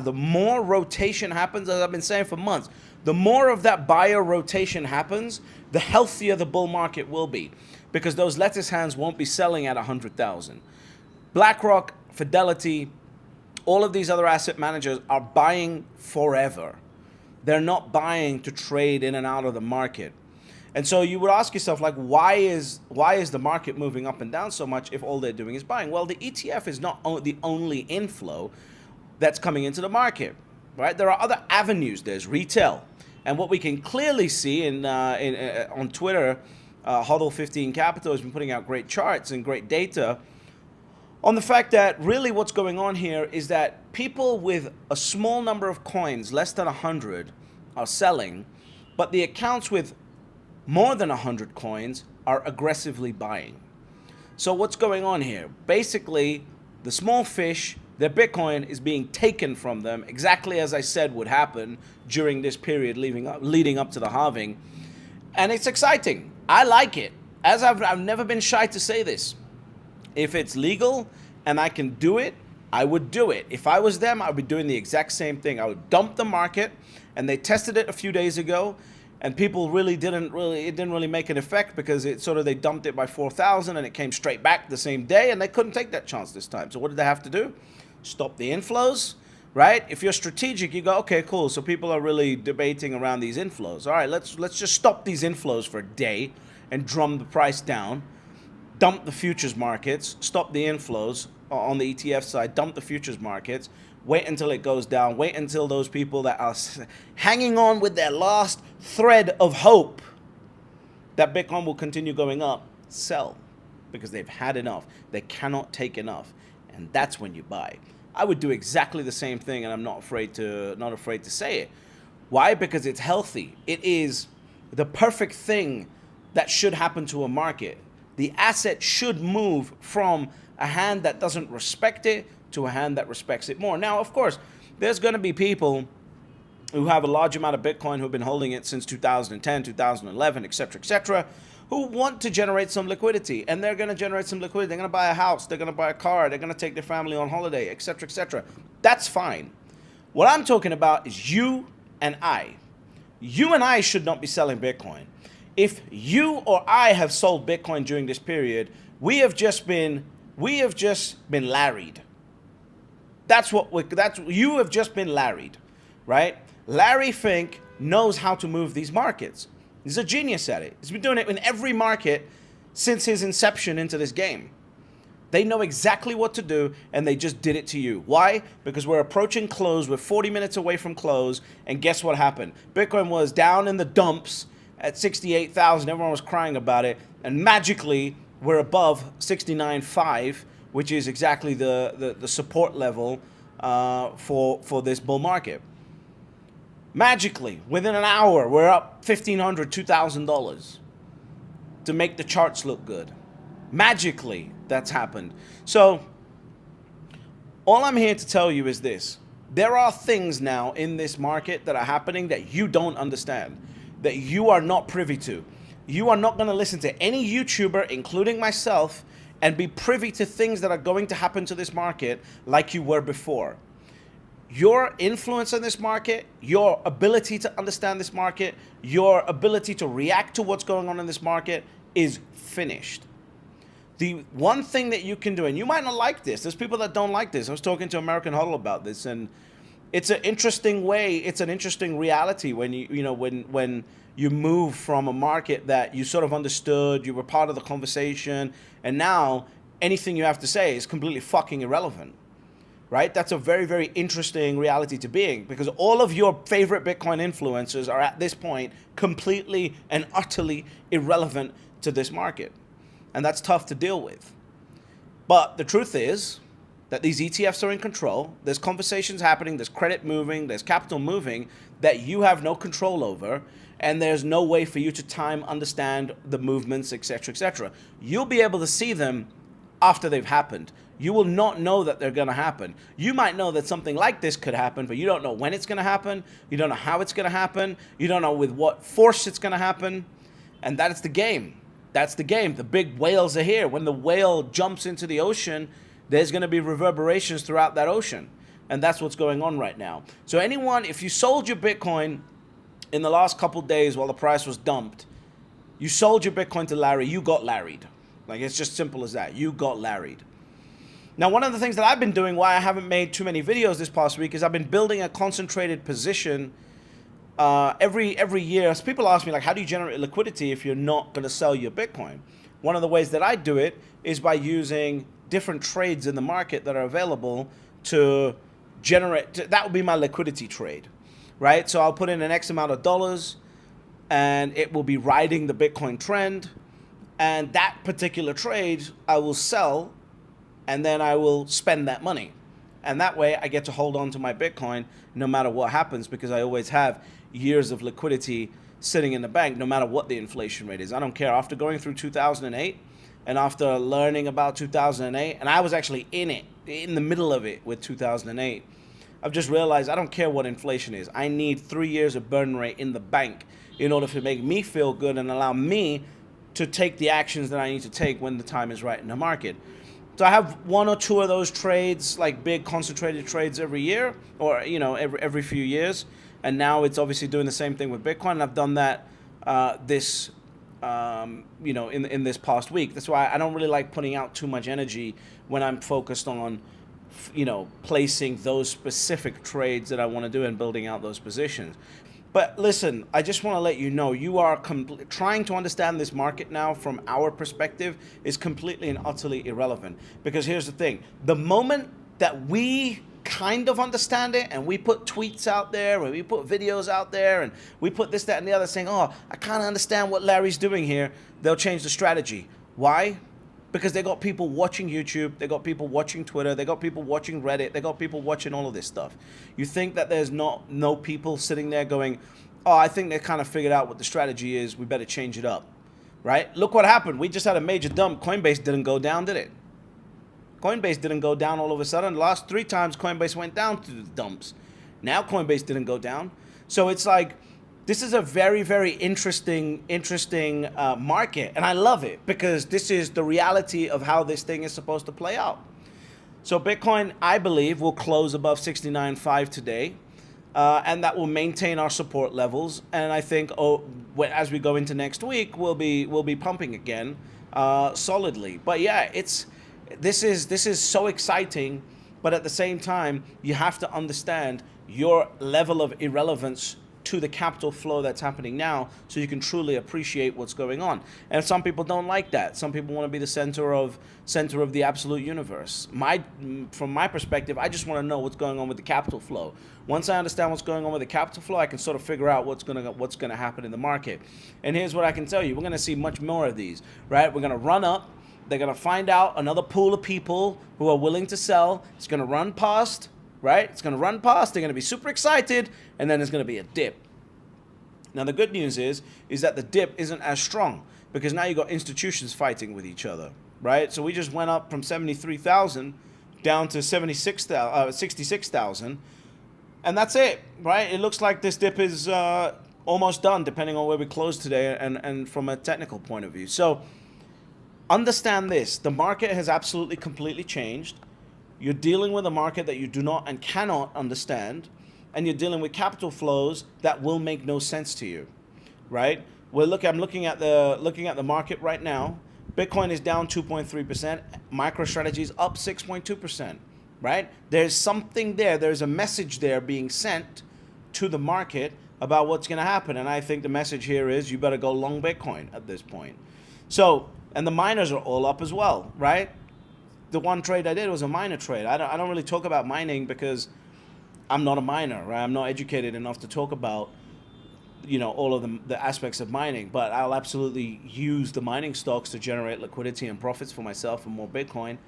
The more rotation happens, as I've been saying for months, the more of that buyer rotation happens, the healthier the bull market will be, because those lettuce hands won't be selling at 100,000. BlackRock, Fidelity, all of these other asset managers are buying forever. They're not buying to trade in and out of the market. And so you would ask yourself, like, why is the market moving up and down so much if all they're doing is buying? Well, the ETF is not the only inflow that's coming into the market, right? There are other avenues. There's retail. And what we can clearly see on Twitter, Hodl 15 Capital has been putting out great charts and great data on the fact that really what's going on here is that people with a small number of coins, less than 100, are selling, but the accounts with more than 100 coins are aggressively buying. So what's going on here? Basically, the small fish, their Bitcoin is being taken from them, exactly as I said would happen during this period leading up to the halving. And it's exciting. I like it. As I've never been shy to say this. If it's legal and I can do it, I would do it. If I was them, I would be doing the exact same thing. I would dump the market, and they tested it a few days ago, and people it didn't really make an effect, because they dumped it by 4,000 and it came straight back the same day, and they couldn't take that chance this time. So what did they have to do? Stop the inflows, right? If you're strategic, you go, okay, cool. So people are really debating around these inflows. All right, let's just stop these inflows for a day and drum the price down. Dump the futures markets, stop the inflows on the ETF side, dump the futures markets, wait until it goes down, wait until those people that are hanging on with their last thread of hope that Bitcoin will continue going up, sell, because they've had enough. They cannot take enough, and that's when you buy. I would do exactly the same thing, and I'm not afraid to say it. Why? Because it's healthy. It is the perfect thing that should happen to a market. The asset should move from a hand that doesn't respect it to a hand that respects it more. Now, of course, there's going to be people who have a large amount of Bitcoin who've been holding it since 2010, 2011, etc., who want to generate some liquidity. And they're going to generate some liquidity. They're going to buy a house. They're going to buy a car. They're going to take their family on holiday, etc., etc. That's fine. What I'm talking about is you and I. You and I should not be selling Bitcoin. If you or I have sold Bitcoin during this period, we have just been larried. You have just been larried, right? Larry Fink knows how to move these markets. He's a genius at it. He's been doing it in every market since his inception into this game. They know exactly what to do, and they just did it to you. Why? Because we're approaching close. We're 40 minutes away from close, and guess what happened? Bitcoin was down in the dumps at 68,000. Everyone was crying about it, and magically we're above 69.5, which is exactly the support level for this bull market. Magically, within an hour, we're up $1,500, $2,000 to make the charts look good. Magically, that's happened. So all I'm here to tell you is this. There are things now in this market that are happening that you don't understand, that you are not privy to. You are not going to listen to any YouTuber, including myself, and be privy to things that are going to happen to this market like you were before. Your influence in this market, your ability to understand this market, your ability to react to what's going on in this market is finished. The one thing that you can do, and you might not like this, there's people that don't like this. I was talking to American Hodl about this, and it's an interesting way, it's an interesting reality when when you move from a market that you sort of understood, you were part of the conversation, and now anything you have to say is completely fucking irrelevant. Right? That's a very, very interesting reality to being, because all of your favorite Bitcoin influencers are at this point completely and utterly irrelevant to this market. And that's tough to deal with. But the truth is that these ETFs are in control. There's conversations happening, there's credit moving, there's capital moving that you have no control over, and there's no way for you to time, understand the movements, etc., etc. You'll be able to see them after they've happened. You will not know that they're going to happen. You might know that something like this could happen, but you don't know when it's going to happen. You don't know how it's going to happen. You don't know with what force it's going to happen. And that's the game. That's the game. The big whales are here. When the whale jumps into the ocean, there's going to be reverberations throughout that ocean. And that's what's going on right now. So anyone, if you sold your Bitcoin in the last couple days while the price was dumped, you sold your Bitcoin to Larry, you got Larried. Like, it's just simple as that. You got Larried. Now, one of the things that I've been doing, why I haven't made too many videos this past week, is I've been building a concentrated position every year. So people ask me, like, how do you generate liquidity if you're not going to sell your Bitcoin? One of the ways that I do it is by using different trades in the market that are available to generate. That would be my liquidity trade, right? So I'll put in an X amount of dollars, and it will be riding the Bitcoin trend. And that particular trade I will sell, and then I will spend that money. And that way I get to hold on to my Bitcoin no matter what happens, because I always have years of liquidity sitting in the bank no matter what the inflation rate is. I don't care. After going through 2008 and after learning about 2008, and I was actually in the middle of it with 2008, I've just realized I don't care what inflation is. I need 3 years of burn rate in the bank in order to make me feel good and allow me to take the actions that I need to take when the time is right in the market. So I have 1 or 2 of those trades, like big concentrated trades every year, or every few years. And now it's obviously doing the same thing with Bitcoin. And I've done that in this past week. That's why I don't really like putting out too much energy when I'm focused on placing those specific trades that I want to do and building out those positions. But listen, I just want to let you know, you are trying to understand this market now from our perspective is completely and utterly irrelevant. Because here's the thing, the moment that we kind of understand it and we put tweets out there and we put videos out there and we put this, that, and the other saying, oh, I kind of understand what Larry's doing here, they'll change the strategy. Why? Because they got people watching YouTube, they got people watching Twitter, they got people watching Reddit, they got people watching all of this stuff. You think that there's no people sitting there going, oh, I think they kind of figured out what the strategy is, we better change it up, right? Look what happened. We just had a major dump. Coinbase didn't go down, did it? Coinbase didn't go down all of a sudden. The last 3 times Coinbase went down to the dumps. Now Coinbase didn't go down. So it's like, this is a very, very interesting market, and I love it because this is the reality of how this thing is supposed to play out. So Bitcoin, I believe, will close above 69.5 today, and that will maintain our support levels. And I think as we go into next week, we'll be pumping again solidly. But yeah, this is so exciting. But at the same time, you have to understand your level of irrelevance to the capital flow that's happening now, so you can truly appreciate what's going on. And some people don't like that. Some people want to be the center of the absolute universe. From my perspective, I just want to know what's going on with the capital flow. Once I understand what's going on with the capital flow, I can sort of figure out what's gonna happen in the market. And here's what I can tell you: we're gonna see much more of these, right? We're gonna run up. They're gonna find out another pool of people who are willing to sell. It's gonna run past. Right? It's going to run past, they're going to be super excited, and then there's going to be a dip. Now, the good news is that the dip isn't as strong, because now you've got institutions fighting with each other, right? So we just went up from 73,000 down to 66,000, and that's it, right? It looks like this dip is almost done, depending on where we close today and from a technical point of view. So understand this, the market has absolutely completely changed. You're dealing with a market that you do not and cannot understand, and you're dealing with capital flows that will make no sense to you, right? I'm looking at the market right now. Bitcoin is down 2.3%. MicroStrategy is up 6.2%, right? There's something there. There's a message there being sent to the market about what's going to happen, and I think the message here is you better go long Bitcoin at this point. So, and the miners are all up as well, right? The one trade I did was a miner trade. I don't really talk about mining because I'm not a miner, right? I'm not educated enough to talk about, all of the aspects of mining. But I'll absolutely use the mining stocks to generate liquidity and profits for myself and more Bitcoin.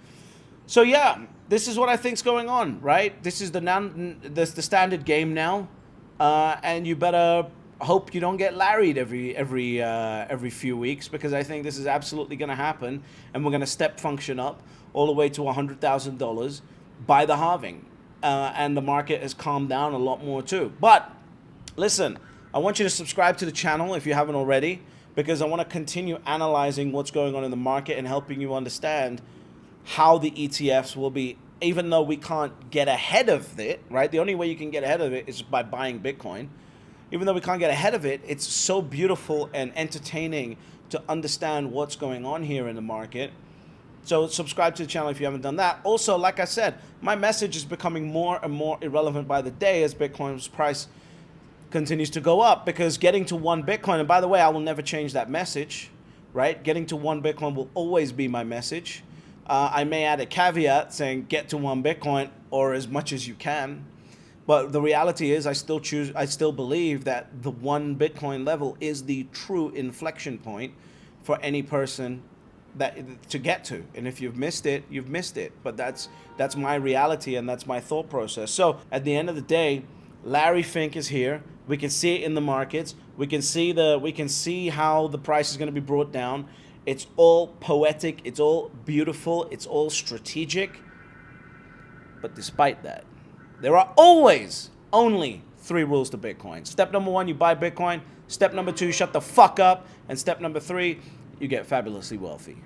So yeah, this is what I think's going on, right? This is the standard game now, and you better hope you don't get Larried every few weeks, because I think this is absolutely going to happen, and we're going to step function up all the way to $100,000 by the halving. And the market has calmed down a lot more too. But listen, I want you to subscribe to the channel if you haven't already, because I want to continue analyzing what's going on in the market and helping you understand how the ETFs will be even though we can't get ahead of it, right? The only way you can get ahead of it is by buying Bitcoin. Even though we can't get ahead of it, it's so beautiful and entertaining to understand what's going on here in the market. So subscribe to the channel if you haven't done that. Also, like I said, my message is becoming more and more irrelevant by the day as Bitcoin's price continues to go up, because getting to 1 Bitcoin, and by the way, I will never change that message, right? Getting to 1 Bitcoin will always be my message. I may add a caveat saying get to 1 Bitcoin or as much as you can. But the reality is I still believe that the 1 Bitcoin level is the true inflection point for any person to get to. And if you've missed it, you've missed it. But that's my reality and that's my thought process. So at the end of the day, Larry Fink is here. We can see it in the markets. We can see how the price is going to be brought down. It's all poetic. It's all beautiful. It's all strategic. But despite that, there are always only 3 rules to Bitcoin. Step number 1, you buy Bitcoin. Step number 2, shut the fuck up. And step number 3, you get fabulously wealthy.